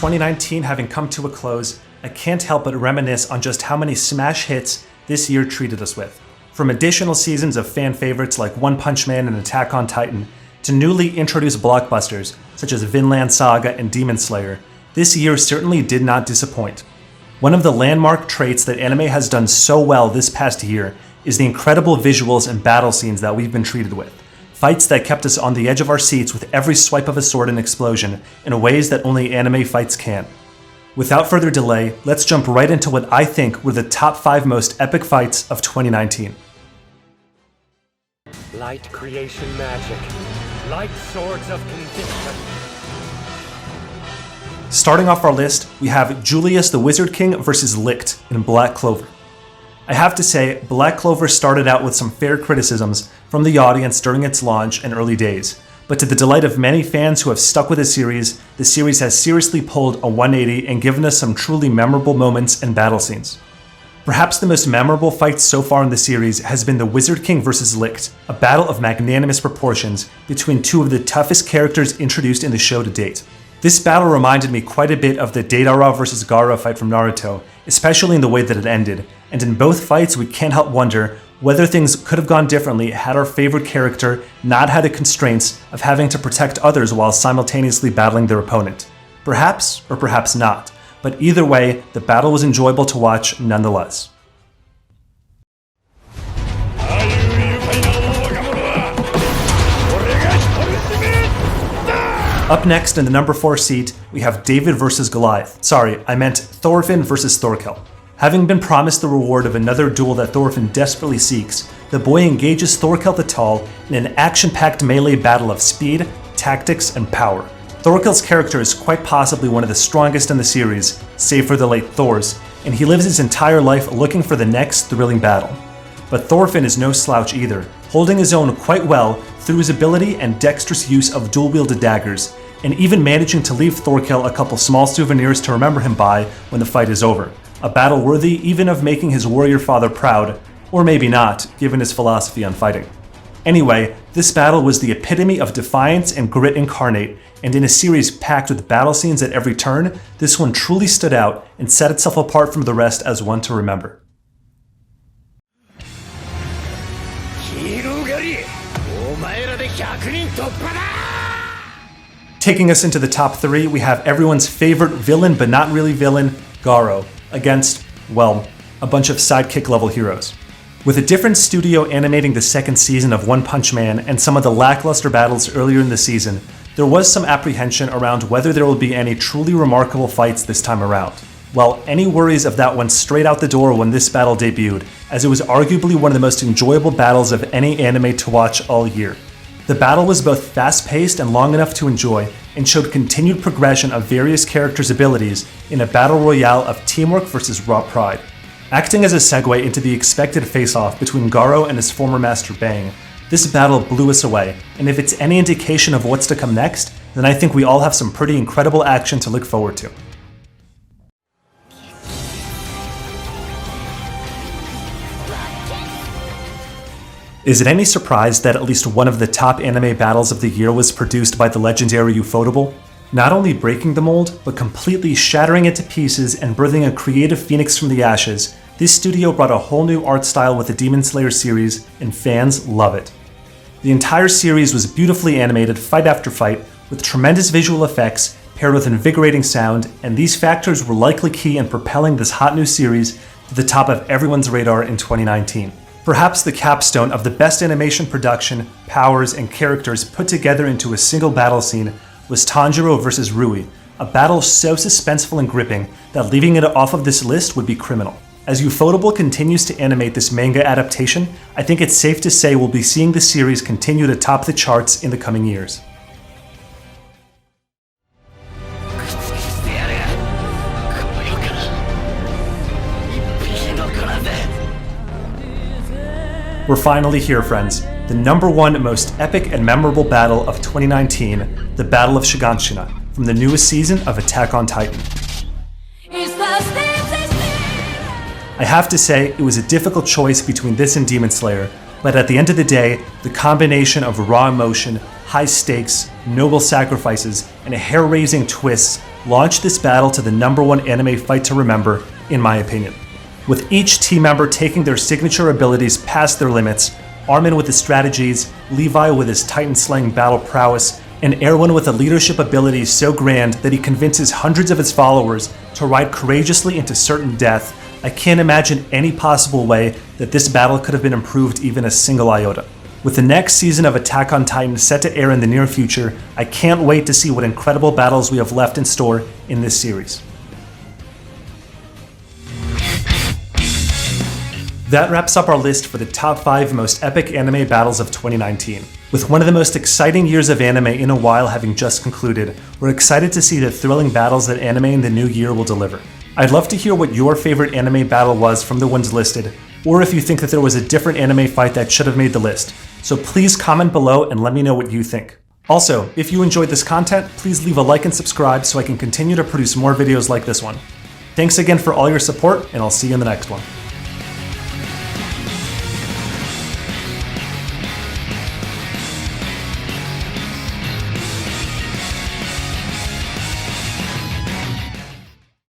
2019 having come to a close, I can't help but reminisce on just how many smash hits this year treated us with. From additional seasons of fan favorites like One Punch Man and Attack on Titan, to newly introduced blockbusters such as Vinland Saga and Demon Slayer, this year certainly did not disappoint. One of the landmark traits that anime has done so well this past year is the incredible visuals and battle scenes that we've been treated with. Fights that kept us on the edge of our seats with every swipe of a sword and explosion in ways that only anime fights can. Without further delay, let's jump right into what I think were the top 5 most epic fights of 2019. Light creation magic. Light swords of conviction. Starting off our list, we have Julius the Wizard King versus Licht in Black Clover. I have to say, Black Clover started out with some fair criticisms from the audience during its launch and early days, but to the delight of many fans who have stuck with the series has seriously pulled a 180 and given us some truly memorable moments and battle scenes. Perhaps the most memorable fight so far in the series has been the Wizard King vs. Licht, a battle of magnanimous proportions between two of the toughest characters introduced in the show to date. This battle reminded me quite a bit of the Deidara vs. Gaara fight from Naruto, especially in the way that it ended, and in both fights we can't help wonder whether things could have gone differently had our favorite character not had the constraints of having to protect others while simultaneously battling their opponent. Perhaps, or perhaps not. But either way, the battle was enjoyable to watch nonetheless. Up next in the number 4 seat, we have David versus Goliath. Sorry, I meant Thorfinn versus Thorkel. Having been promised the reward of another duel that Thorfinn desperately seeks, the boy engages Thorkel the Tall in an action-packed melee battle of speed, tactics, and power. Thorkel's character is quite possibly one of the strongest in the series, save for the late Thor's, and he lives his entire life looking for the next thrilling battle. But Thorfinn is no slouch either, holding his own quite well through his ability and dexterous use of dual-wielded daggers, and even managing to leave Thorkel a couple small souvenirs to remember him by when the fight is over. A battle worthy even of making his warrior father proud, or maybe not, given his philosophy on fighting. Anyway, this battle was the epitome of defiance and grit incarnate, and in a series packed with battle scenes at every turn, this one truly stood out and set itself apart from the rest as one to remember. Taking us into the top 3, we have everyone's favorite villain but not really villain, Garo, against, well, a bunch of sidekick level heroes. With a different studio animating the second season of One Punch Man and some of the lackluster battles earlier in the season, there was some apprehension around whether there will be any truly remarkable fights this time around. Well, any worries of that went straight out the door when this battle debuted, as it was arguably one of the most enjoyable battles of any anime to watch all year. The battle was both fast-paced and long enough to enjoy, and showed continued progression of various characters' abilities in a battle royale of teamwork versus raw pride. Acting as a segue into the expected face-off between Garo and his former master Bang, this battle blew us away, and if it's any indication of what's to come next, then I think we all have some pretty incredible action to look forward to. Is it any surprise that at least one of the top anime battles of the year was produced by the legendary Ufotable? Not only breaking the mold, but completely shattering it to pieces and birthing a creative phoenix from the ashes, this studio brought a whole new art style with the Demon Slayer series, and fans love it. The entire series was beautifully animated fight after fight, with tremendous visual effects paired with invigorating sound, and these factors were likely key in propelling this hot new series to the top of everyone's radar in 2019. Perhaps the capstone of the best animation production, powers, and characters put together into a single battle scene was Tanjiro vs. Rui, a battle so suspenseful and gripping that leaving it off of this list would be criminal. As Ufotable continues to animate this manga adaptation, I think it's safe to say we'll be seeing the series continue to top the charts in the coming years. We're finally here, friends. The number 1 most epic and memorable battle of 2019, the Battle of Shiganshina, from the newest season of Attack on Titan. I have to say, it was a difficult choice between this and Demon Slayer, but at the end of the day, the combination of raw emotion, high stakes, noble sacrifices, and hair-raising twists launched this battle to the #1 anime fight to remember, in my opinion. With each team member taking their signature abilities past their limits, Armin with his strategies, Levi with his Titan-slaying battle prowess, and Erwin with a leadership ability so grand that he convinces hundreds of his followers to ride courageously into certain death, I can't imagine any possible way that this battle could have been improved even a single iota. With the next season of Attack on Titan set to air in the near future, I can't wait to see what incredible battles we have left in store in this series. That wraps up our list for the top 5 most epic anime battles of 2019. With one of the most exciting years of anime in a while having just concluded, we're excited to see the thrilling battles that anime in the new year will deliver. I'd love to hear what your favorite anime battle was from the ones listed, or if you think that there was a different anime fight that should have made the list. So please comment below and let me know what you think. Also, if you enjoyed this content, please leave a like and subscribe so I can continue to produce more videos like this one. Thanks again for all your support, and I'll see you in the next one.